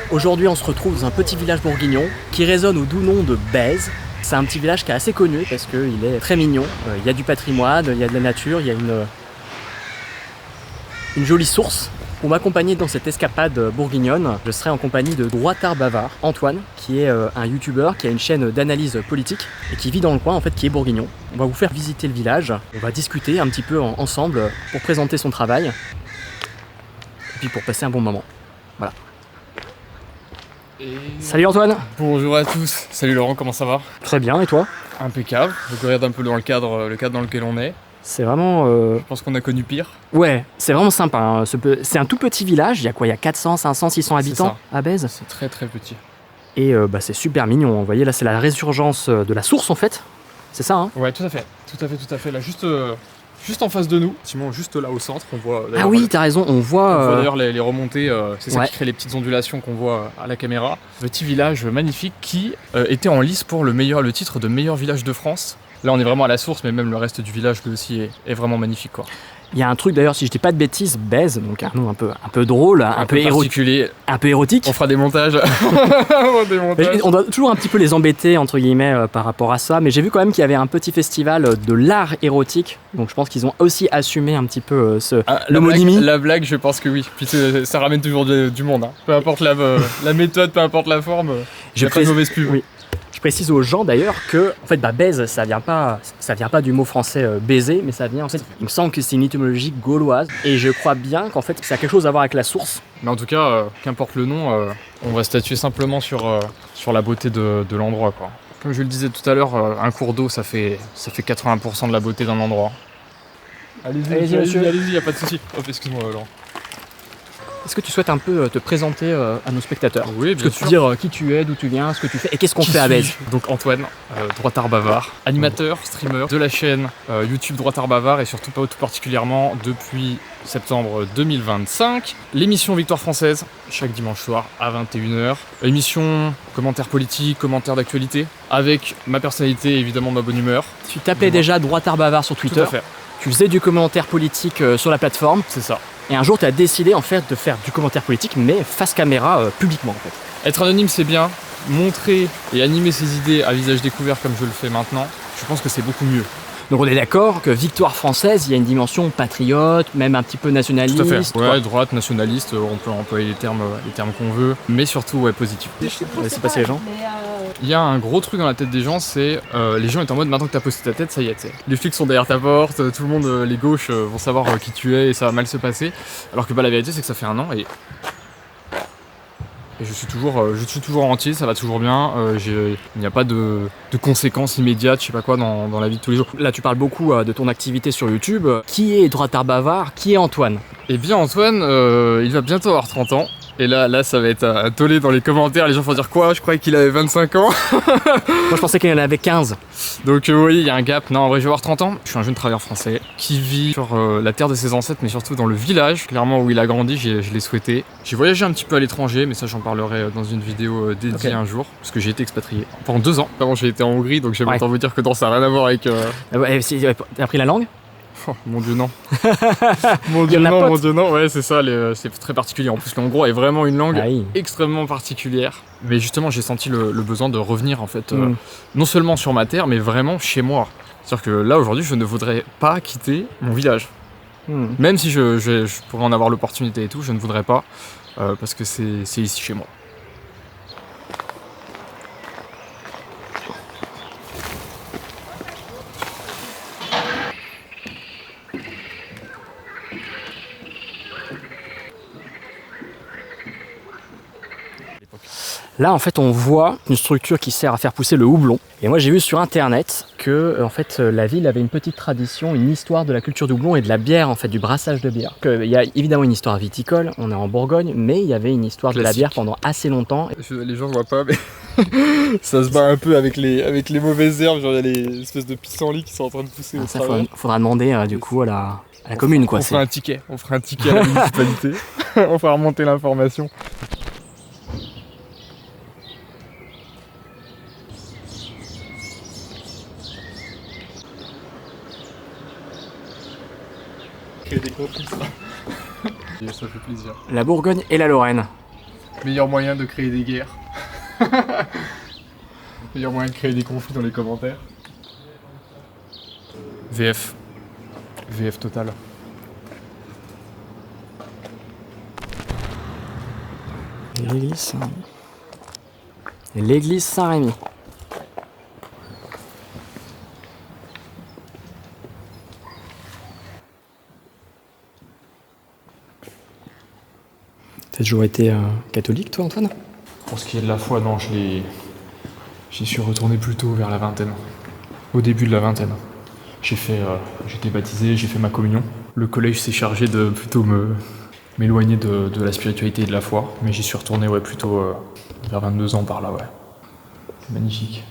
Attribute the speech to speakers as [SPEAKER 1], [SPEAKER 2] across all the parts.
[SPEAKER 1] Aujourd'hui, on se retrouve dans un petit village bourguignon qui résonne au doux nom de Bèze. C'est un petit village qui est assez connu parce qu'il est très mignon. Il y a du patrimoine, il y a de la nature, il y a une jolie source. Pour m'accompagner dans cette escapade bourguignonne, je serai en compagnie de Droitard Bavard, Antoine, qui est un youtubeur qui a une chaîne d'analyse politique et qui vit dans le coin, en fait, qui est bourguignon. On va vous faire visiter le village, on va discuter un petit peu ensemble pour présenter son travail et puis pour passer un bon moment. Voilà. Salut Antoine.
[SPEAKER 2] Bonjour à tous. Salut Laurent, comment ça va?
[SPEAKER 1] Très bien, et toi?
[SPEAKER 2] Impeccable. Je regarde un peu dans le cadre dans lequel on est.
[SPEAKER 1] C'est vraiment...
[SPEAKER 2] Je pense qu'on a connu pire.
[SPEAKER 1] Ouais, c'est vraiment sympa. Hein. C'est un tout petit village, il y a quoi? Il y a 400, 500, 600 habitants à Bèze.
[SPEAKER 2] C'est très très petit.
[SPEAKER 1] Et c'est super mignon. Vous voyez, là c'est la résurgence de la source en fait. C'est ça, hein?
[SPEAKER 2] Ouais, tout à fait. Là, juste en face de nous, juste là au centre, on voit...
[SPEAKER 1] Ah oui, t'as raison, on voit
[SPEAKER 2] d'ailleurs les remontées, c'est ça qui crée les petites ondulations qu'on voit à la caméra. Petit village magnifique qui était en lice pour le titre de meilleur village de France. Là on est vraiment à la source, mais même le reste du village lui aussi est vraiment magnifique, quoi.
[SPEAKER 1] Il y a un truc d'ailleurs, si je dis pas de bêtises, Bèze, donc un nom un peu drôle, un peu
[SPEAKER 2] particulier,
[SPEAKER 1] un peu érotique.
[SPEAKER 2] On fera des montages.
[SPEAKER 1] On doit toujours un petit peu les embêter entre guillemets par rapport à ça, mais j'ai vu quand même qu'il y avait un petit festival de l'art érotique, donc je pense qu'ils ont aussi assumé un petit peu l'homonymie.
[SPEAKER 2] La blague, je pense que oui. Puis ça ramène toujours du monde, hein. Peu importe la méthode, peu importe la forme. Il n'y a pas de mauvaise pub.
[SPEAKER 1] Oui. Je précise aux gens d'ailleurs que en fait, Bèze, ça vient pas du mot français baiser, mais ça vient en fait, il me semble que c'est une étymologie gauloise, et je crois bien qu'en fait ça a quelque chose à voir avec la source.
[SPEAKER 2] Mais en tout cas, qu'importe le nom, on va statuer simplement sur la beauté de l'endroit, quoi. Comme je le disais tout à l'heure, un cours d'eau, ça fait 80% de la beauté d'un endroit. Allez-y, y a pas de souci. Hop, excuse-moi, Laurent.
[SPEAKER 1] Est-ce que tu souhaites un peu te présenter à nos spectateurs?
[SPEAKER 2] Oui, bien sûr.
[SPEAKER 1] Est-ce que tu dire qui tu es, d'où tu viens, ce que tu fais et qu'est-ce qu'on fait à Bèze?
[SPEAKER 2] Donc Antoine, Droitard Bavard, animateur, streamer de la chaîne YouTube Droitard Bavard et surtout pas tout particulièrement depuis septembre 2025. L'émission Victoire Française, chaque dimanche soir à 21h. Émission commentaires politiques, commentaires d'actualité, avec ma personnalité et évidemment ma bonne humeur.
[SPEAKER 1] Tu t'appelais déjà Droitard Bavard sur Twitter.
[SPEAKER 2] Tout à fait.
[SPEAKER 1] Tu faisais du commentaire politique sur la plateforme.
[SPEAKER 2] C'est ça.
[SPEAKER 1] Et un jour, tu as décidé en fait de faire du commentaire politique, mais face caméra, publiquement en fait.
[SPEAKER 2] Être anonyme, c'est bien. Montrer et animer ses idées à visage découvert comme je le fais maintenant, je pense que c'est beaucoup mieux.
[SPEAKER 1] Donc on est d'accord que Victoire Française, il y a une dimension patriote, même un petit peu nationaliste.
[SPEAKER 2] Tout à fait. Ouais, droite, nationaliste, on peut employer les termes qu'on veut, mais surtout positif.
[SPEAKER 1] C'est passé les gens.
[SPEAKER 2] Il y a un gros truc dans la tête des gens, c'est les gens étant en mode maintenant que t'as posté ta tête, ça y est, les flics sont derrière ta porte, tout le monde, les gauches vont savoir qui tu es et ça va mal se passer. Alors que la vérité c'est que ça fait un an et je suis toujours entier, ça va toujours bien, il n'y a pas de conséquences immédiates, je sais pas quoi, dans la vie de tous les jours.
[SPEAKER 1] Là tu parles beaucoup de ton activité sur YouTube. Qui est Droitard Bavard? Qui est Antoine?
[SPEAKER 2] Eh bien Antoine, il va bientôt avoir 30 ans. Et là, ça va être un tollé dans les commentaires, les gens vont dire quoi? Je croyais qu'il avait 25 ans.
[SPEAKER 1] Moi je pensais qu'il en avait 15.
[SPEAKER 2] Donc oui, il y a un gap. Non, en vrai, je vais avoir 30 ans. Je suis un jeune travailleur français qui vit sur la terre de ses ancêtres, mais surtout dans le village, clairement où il a grandi, je l'ai souhaité. J'ai voyagé un petit peu à l'étranger, mais ça j'en parlerai dans une vidéo dédiée un jour, parce que j'ai été expatrié pendant 2 ans. Avant j'ai été en Hongrie, donc j'aime autant vous dire que non, ça n'a rien à voir avec...
[SPEAKER 1] T'as appris la langue?
[SPEAKER 2] Oh, mon dieu non. Mon dieu non, ouais c'est ça, c'est très particulier. En plus l'hongrois est vraiment une langue extrêmement particulière. Mais justement j'ai senti le besoin de revenir en fait, non seulement sur ma terre, mais vraiment chez moi. C'est-à-dire que là aujourd'hui je ne voudrais pas quitter mon village. Même si je pourrais en avoir l'opportunité et tout, je ne voudrais pas, parce que c'est ici chez moi.
[SPEAKER 1] Là, en fait, on voit une structure qui sert à faire pousser le houblon. Et moi, j'ai vu sur Internet que, en fait, la ville avait une petite tradition, une histoire de la culture du houblon et de la bière, en fait, du brassage de bière. Il y a évidemment une histoire viticole, on est en Bourgogne, mais il y avait une histoire de la bière pendant assez longtemps.
[SPEAKER 2] Les gens ne voient pas, mais ça se bat un peu avec les mauvaises herbes. Genre, il y a les espèces de pissenlits qui sont en train de pousser.
[SPEAKER 1] Ça, faudra demander, du coup, à la commune, quoi.
[SPEAKER 2] On fera un ticket à la municipalité. On fera remonter l'information. Des conflits, ça fait plaisir.
[SPEAKER 1] La Bourgogne et la Lorraine.
[SPEAKER 2] Meilleur moyen de créer des guerres. Meilleur moyen de créer des conflits dans les commentaires. VF. VF total.
[SPEAKER 1] L'église Saint-Rémy. T'as toujours été catholique, toi, Antoine?
[SPEAKER 2] Pour ce qui est de la foi, non, j'y suis retourné plutôt vers la vingtaine. Au début de la vingtaine. J'étais baptisé, j'ai fait ma communion. Le collège s'est chargé de plutôt m'éloigner de la spiritualité et de la foi, mais j'y suis retourné plutôt vers 22 ans par là, ouais. C'est magnifique.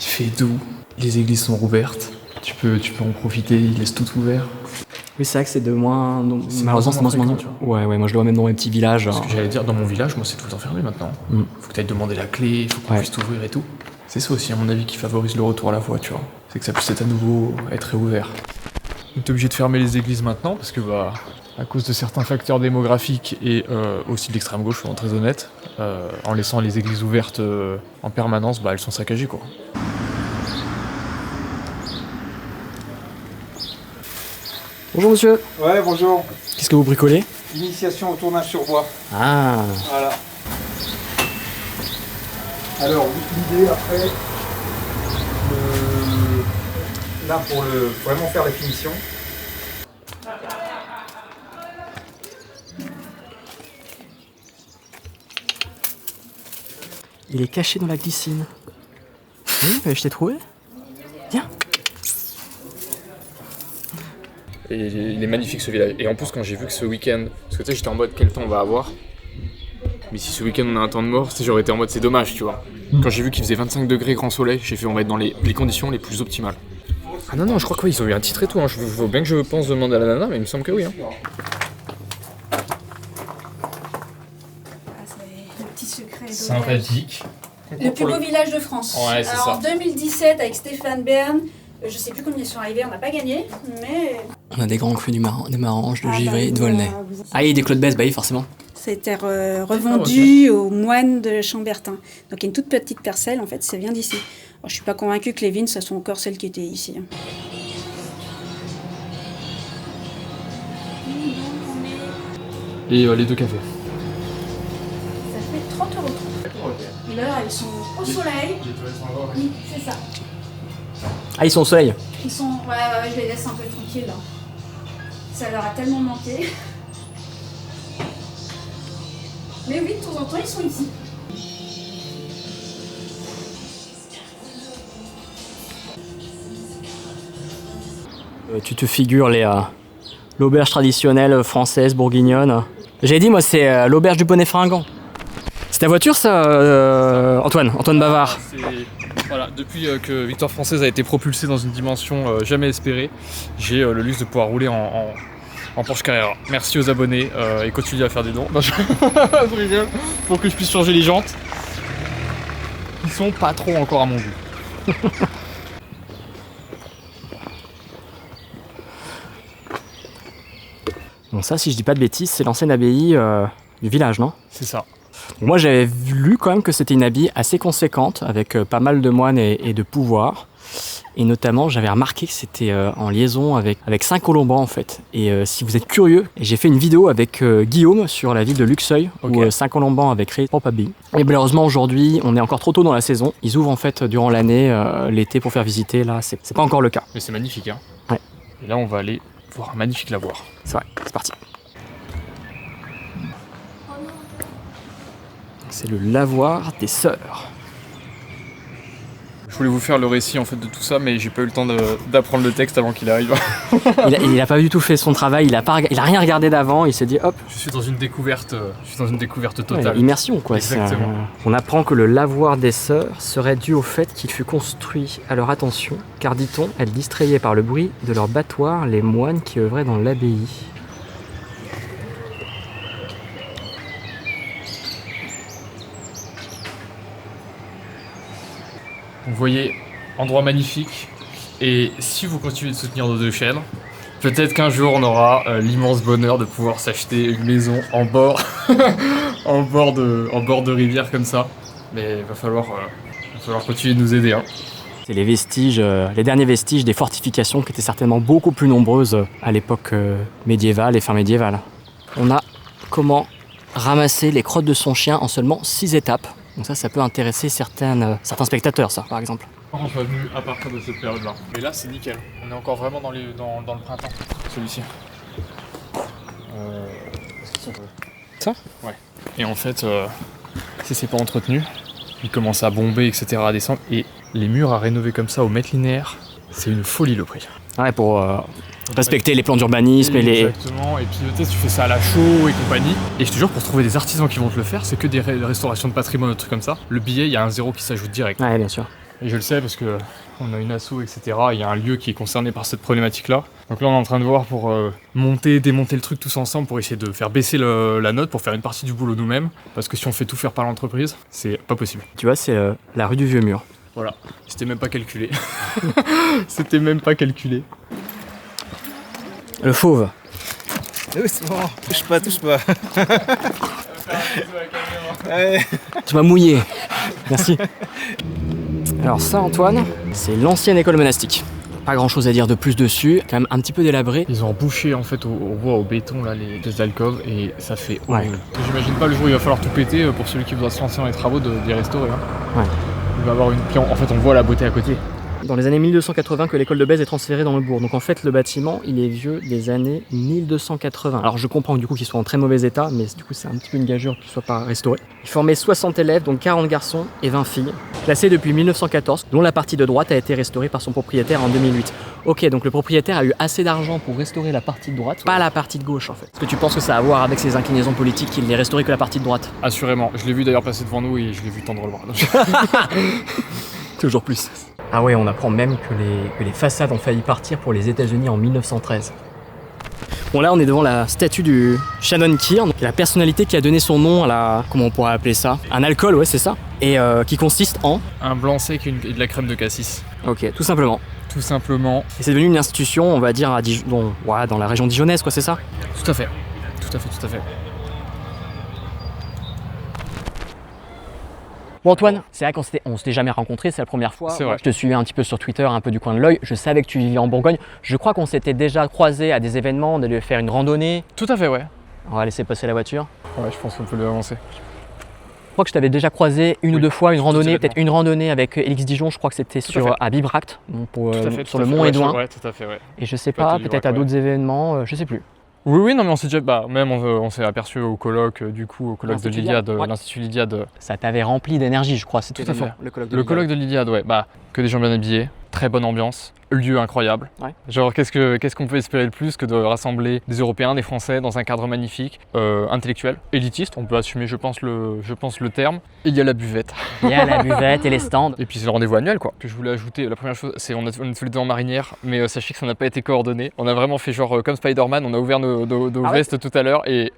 [SPEAKER 2] Il fait doux, les églises sont rouvertes, tu peux en profiter, ils laissent tout ouvert.
[SPEAKER 1] Oui, c'est vrai que c'est de moins. Malheureusement, c'est moins. Ouais, moi je le vois même dans mes petits villages.
[SPEAKER 2] Ce que j'allais dire, dans mon village, moi c'est tout le temps fermé maintenant. Faut que tu ailles demander la clé, faut qu'on puisse t'ouvrir et tout. C'est ça aussi, à mon avis, qui favorise le retour à la foi, tu vois. C'est que ça puisse être à nouveau être réouvert. On est obligé de fermer les églises maintenant parce que, à cause de certains facteurs démographiques et aussi de l'extrême gauche, soyons très honnêtes, en laissant les églises ouvertes en permanence, elles sont saccagées, quoi.
[SPEAKER 1] Bonjour monsieur.
[SPEAKER 3] Ouais, bonjour.
[SPEAKER 1] Qu'est-ce que vous bricolez?
[SPEAKER 3] Initiation au tournage sur bois.
[SPEAKER 1] Ah.
[SPEAKER 3] Voilà. Alors, l'idée après, là pour vraiment faire la finition.
[SPEAKER 1] Il est caché dans la glycine. Oui, je t'ai trouvé. Viens.
[SPEAKER 2] Et il est magnifique ce village. Et en plus, quand j'ai vu que ce week-end, parce que tu sais, j'étais en mode quel temps on va avoir. Mais si ce week-end on a un temps de mort, j'aurais été en mode c'est dommage, tu vois. Quand j'ai vu qu'il faisait 25 degrés grand soleil, j'ai fait on va être dans les conditions les plus optimales. Ah non, je crois qu'ils ont eu un titre et tout. Je veux bien que je pense demander à la nana, mais il me semble que oui.
[SPEAKER 4] C'est le petit secret.
[SPEAKER 2] Sympathique.
[SPEAKER 4] Le plus beau village de France.
[SPEAKER 2] Ouais, c'est
[SPEAKER 4] alors,
[SPEAKER 2] ça.
[SPEAKER 4] En 2017, avec Stéphane Bern, je sais plus combien ils sont arrivés, on n'a pas gagné, mais...
[SPEAKER 1] On a des grands crus des Maranges, de Givry et de Volnay. Ah, et des Claude Besse, oui, forcément.
[SPEAKER 4] C'était revendu aux moines de Chambertin. Donc il y a une toute petite parcelle, en fait, ça vient d'ici. Alors, je suis pas convaincue que les vignes, ça soit encore celles qui étaient ici.
[SPEAKER 2] Et les deux cafés.
[SPEAKER 4] Ça fait 30 €. Là, ils sont au soleil. Oui, c'est ça.
[SPEAKER 1] Ah, ils sont au soleil.
[SPEAKER 4] Ils sont... Ouais, je les laisse un peu tranquilles, là. Ça leur a tellement manqué. Mais oui, de temps en temps, ils sont ici.
[SPEAKER 1] Tu te figures l'auberge traditionnelle française, bourguignonne. J'ai dit, moi, c'est l'auberge du Bonnet Fringant. C'est ta voiture, ça, Antoine Bavard?
[SPEAKER 2] Voilà, depuis que Victoire Française a été propulsée dans une dimension jamais espérée, j'ai le luxe de pouvoir rouler en Porsche Carrera. Merci aux abonnés et continuez à faire des dons. Non, je rigole, pour que je puisse changer les jantes. Ils sont pas trop encore à mon goût.
[SPEAKER 1] Bon, ça, si je dis pas de bêtises, c'est l'ancienne abbaye du village, non?
[SPEAKER 2] C'est ça.
[SPEAKER 1] Bon, moi, j'avais lu quand même que c'était une abbaye assez conséquente, avec pas mal de moines et de pouvoirs. Et notamment, j'avais remarqué que c'était en liaison avec Saint-Colomban, en fait. Et si vous êtes curieux, j'ai fait une vidéo avec Guillaume sur la ville de Luxeuil, où Saint-Colomban avait créé propre abbaye. Et malheureusement, aujourd'hui, on est encore trop tôt dans la saison. Ils ouvrent en fait durant l'année, l'été, pour faire visiter. Là, c'est pas encore le cas.
[SPEAKER 2] Mais c'est magnifique, hein.
[SPEAKER 1] Ouais.
[SPEAKER 2] Et là, on va aller voir un magnifique lavoir.
[SPEAKER 1] C'est vrai, c'est parti. C'est le lavoir des Sœurs.
[SPEAKER 2] Je voulais vous faire le récit en fait de tout ça, mais j'ai pas eu le temps d'apprendre le texte avant qu'il arrive.
[SPEAKER 1] il a pas du tout fait son travail, il a rien regardé d'avant, il s'est dit hop.
[SPEAKER 2] Je suis dans une découverte totale.
[SPEAKER 1] Ouais, immersion quoi.
[SPEAKER 2] Exactement.
[SPEAKER 1] On apprend que le lavoir des Sœurs serait dû au fait qu'il fut construit à leur attention, car dit-on, elle distrayait par le bruit de leur battoir les moines qui œuvraient dans l'abbaye.
[SPEAKER 2] vous voyez, endroit magnifique. Et si vous continuez de soutenir nos deux chaînes, peut-être qu'un jour on aura l'immense bonheur de pouvoir s'acheter une maison en bord, en bord de rivière comme ça. Mais il va falloir continuer de nous aider. Hein.
[SPEAKER 1] C'est les vestiges, les derniers vestiges des fortifications qui étaient certainement beaucoup plus nombreuses à l'époque médiévale et fin médiévale. On a comment ramasser les crottes de son chien en seulement 6 étapes. Donc ça peut intéresser certains spectateurs, ça, par exemple.
[SPEAKER 2] On soit venu à partir de cette période-là. Mais là, c'est nickel. On est encore vraiment dans le printemps, celui-ci. Ça ? Ouais. Et en fait, si c'est pas entretenu, il commence à bomber, etc., à descendre. Et les murs à rénover comme ça au mètre linéaire, c'est une folie le prix.
[SPEAKER 1] Ouais, pour respecter les plans d'urbanisme et les...
[SPEAKER 2] Exactement, et puis tu fais ça à la chaux et compagnie. Et je te jure, pour trouver des artisans qui vont te le faire, c'est que des restaurations de patrimoine, des trucs comme ça. Le billet, il y a un 0 qui s'ajoute direct.
[SPEAKER 1] Ouais, bien sûr.
[SPEAKER 2] Et je le sais parce que on a une asso, etc. Il y a un lieu qui est concerné par cette problématique-là. Donc là, on est en train de voir pour monter, démonter le truc tous ensemble pour essayer de faire baisser la note, pour faire une partie du boulot nous-mêmes. Parce que si on fait tout faire par l'entreprise, c'est pas possible.
[SPEAKER 1] Tu vois, c'est la rue du Vieux Mur.
[SPEAKER 2] Voilà, c'était même pas calculé. C'était même pas calculé.
[SPEAKER 1] Le fauve.
[SPEAKER 5] Doucement, touche pas.
[SPEAKER 1] Tu m'as mouillé. Merci. Alors ça, Antoine, c'est l'ancienne école monastique. Pas grand chose à dire de plus dessus, quand même un petit peu délabré.
[SPEAKER 2] Ils ont bouché en fait au béton là les alcôves et ça fait horrible. J'imagine pas le jour où il va falloir tout péter pour celui qui voudra se lancer dans les travaux de les restaurer. Hein.
[SPEAKER 1] Ouais.
[SPEAKER 2] Il va avoir une... Puis en fait on voit la beauté à côté.
[SPEAKER 1] Dans les années 1280 que l'école de Bèze est transférée dans le bourg. Donc en fait le bâtiment il est vieux des années 1280. Alors je comprends du coup qu'il soit en très mauvais état, mais du coup c'est un petit peu une gageure qu'il soit pas restauré. Il formait 60 élèves, donc 40 garçons et 20 filles, classés depuis 1914, dont la partie de droite a été restaurée par son propriétaire en 2008. Ok, donc le propriétaire a eu assez d'argent pour restaurer la partie de droite, pas la partie de gauche en fait. Est-ce que tu penses que ça a à voir avec ses inclinaisons politiques qu'il n'ait restauré que la partie de droite?
[SPEAKER 2] Assurément, je l'ai vu d'ailleurs passer devant nous et je l'ai vu tendre le bras.
[SPEAKER 1] Toujours plus. Ah ouais, on apprend même que les façades ont failli partir pour les États-Unis en 1913. Bon là on est devant la statue du Shannon Kearn, qui est la personnalité qui a donné son nom à la... comment on pourrait appeler ça? Un alcool, ouais c'est ça. Et qui consiste en...
[SPEAKER 2] un blanc sec et de la crème de cassis.
[SPEAKER 1] Ok, tout simplement.
[SPEAKER 2] Tout simplement.
[SPEAKER 1] Et c'est devenu une institution, on va dire, dans la région dijonnaise, quoi, c'est ça?
[SPEAKER 2] Tout à fait. Tout à fait.
[SPEAKER 1] Bon Antoine, c'est vrai qu'on s'était jamais rencontrés, c'est la première fois.
[SPEAKER 2] C'est vrai.
[SPEAKER 1] Je te suivais un petit peu sur Twitter, un peu du coin de l'œil. Je savais que tu vivais en Bourgogne. Je crois qu'on s'était déjà croisés à des événements, on allait faire une randonnée.
[SPEAKER 2] Tout à fait, ouais.
[SPEAKER 1] On va laisser passer la voiture.
[SPEAKER 2] Ouais, je pense qu'on peut l'avancer.
[SPEAKER 1] Je crois que je t'avais déjà croisé une ou deux fois, une randonnée, peut-être une randonnée avec Elix Dijon, je crois que c'était à Bibracte, sur le Mont Édouin.
[SPEAKER 2] Ouais, tout à fait, ouais.
[SPEAKER 1] Et je sais pas, peut-être à d'autres événements, je sais plus.
[SPEAKER 2] Oui, non, mais on s'est déjà, on s'est aperçu au colloque, de l'Iliade, l'Institut Lydiade.
[SPEAKER 1] Ça t'avait rempli d'énergie, je crois, c'était
[SPEAKER 2] tout à fait.
[SPEAKER 1] Le
[SPEAKER 2] colloque de l'Iliade, ouais. Que des gens bien habillés, très bonne ambiance, lieu incroyable. Ouais. Genre, qu'est-ce qu'on peut espérer de plus que de rassembler des Européens, des Français dans un cadre magnifique, intellectuel, élitiste, on peut assumer, je pense, le terme. Et il y a la buvette.
[SPEAKER 1] Il y a la buvette et les stands.
[SPEAKER 2] Et puis c'est le rendez-vous annuel, quoi. Que je voulais ajouter, la première chose, c'est on est tous les deux en marinière, mais sachez que ça n'a pas été coordonné. On a vraiment fait genre comme Spider-Man, on a ouvert nos vestes tout à l'heure et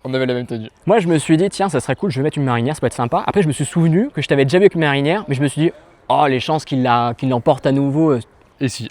[SPEAKER 2] on avait la même tenue.
[SPEAKER 1] Moi, je me suis dit, tiens, ça serait cool, je vais mettre une marinière, ça peut être sympa. Après, je me suis souvenu que je t'avais déjà vu avec une marinière, mais je me suis dit, oh, les chances qu'il l'emporte à nouveau.
[SPEAKER 2] Et si.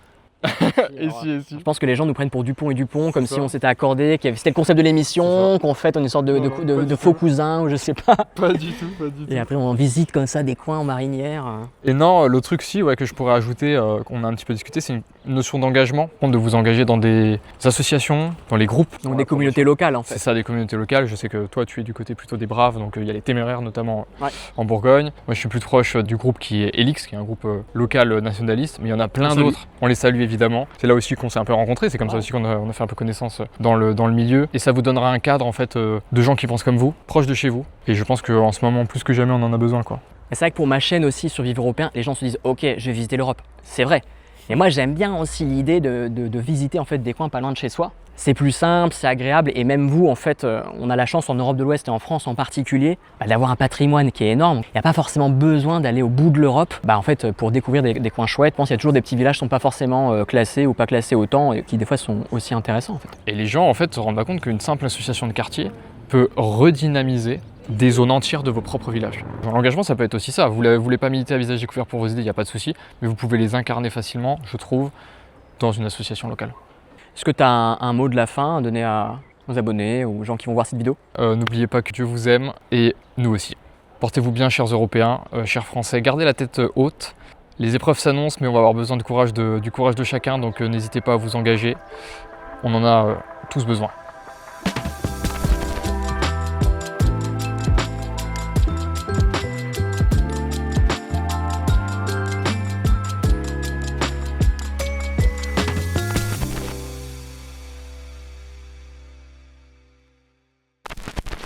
[SPEAKER 2] Et si.
[SPEAKER 1] Je pense que les gens nous prennent pour Dupont et Dupont, comme si on s'était accordé, c'était le concept de l'émission, qu'on fait une sorte de faux cousin, ou je sais pas.
[SPEAKER 2] Pas du tout.
[SPEAKER 1] Et après, on visite comme ça des coins en marinière.
[SPEAKER 2] Et non, le truc que je pourrais ajouter, qu'on a un petit peu discuté, c'est une notion d'engagement, de vous engager dans des associations, dans les groupes.
[SPEAKER 1] Donc des communautés locales en fait.
[SPEAKER 2] C'est ça, des communautés locales. Je sais que toi tu es du côté plutôt des Braves, donc il y a les Téméraires notamment en Bourgogne. Moi je suis plus proche du groupe qui est Elix, qui est un groupe local nationaliste, mais il y en a plein d'autres. On les salue évidemment. C'est là aussi qu'on s'est un peu rencontrés, c'est comme ça aussi qu'on a fait un peu connaissance dans le milieu. Et ça vous donnera un cadre en fait de gens qui pensent comme vous, proches de chez vous. Et je pense qu'en ce moment, plus que jamais, on en a besoin, quoi.
[SPEAKER 1] C'est vrai que pour ma chaîne aussi sur Vivre Européen, les gens se disent ok, je vais visiter l'Europe. C'est vrai. Et moi j'aime bien aussi l'idée de visiter en fait des coins pas loin de chez soi. C'est plus simple, c'est agréable et même vous en fait, on a la chance en Europe de l'Ouest et en France en particulier d'avoir un patrimoine qui est énorme. Il n'y a pas forcément besoin d'aller au bout de l'Europe en fait, pour découvrir des coins chouettes. Je pense qu'il y a toujours des petits villages qui ne sont pas forcément classés ou pas classés autant et qui des fois sont aussi intéressants en fait.
[SPEAKER 2] Et les gens en fait se rendent pas compte qu'une simple association de quartier peut redynamiser des zones entières de vos propres villages. L'engagement, ça peut être aussi ça. Vous ne voulez pas militer à visage découvert pour vos idées, il n'y a pas de souci, mais vous pouvez les incarner facilement, je trouve, dans une association locale.
[SPEAKER 1] Est-ce que tu as un mot de la fin à donner aux abonnés ou aux gens qui vont voir cette vidéo?
[SPEAKER 2] N'oubliez pas que Dieu vous aime et nous aussi. Portez-vous bien, chers Européens, chers Français, gardez la tête haute. Les épreuves s'annoncent, mais on va avoir besoin du courage de chacun, donc n'hésitez pas à vous engager. On en a tous besoin.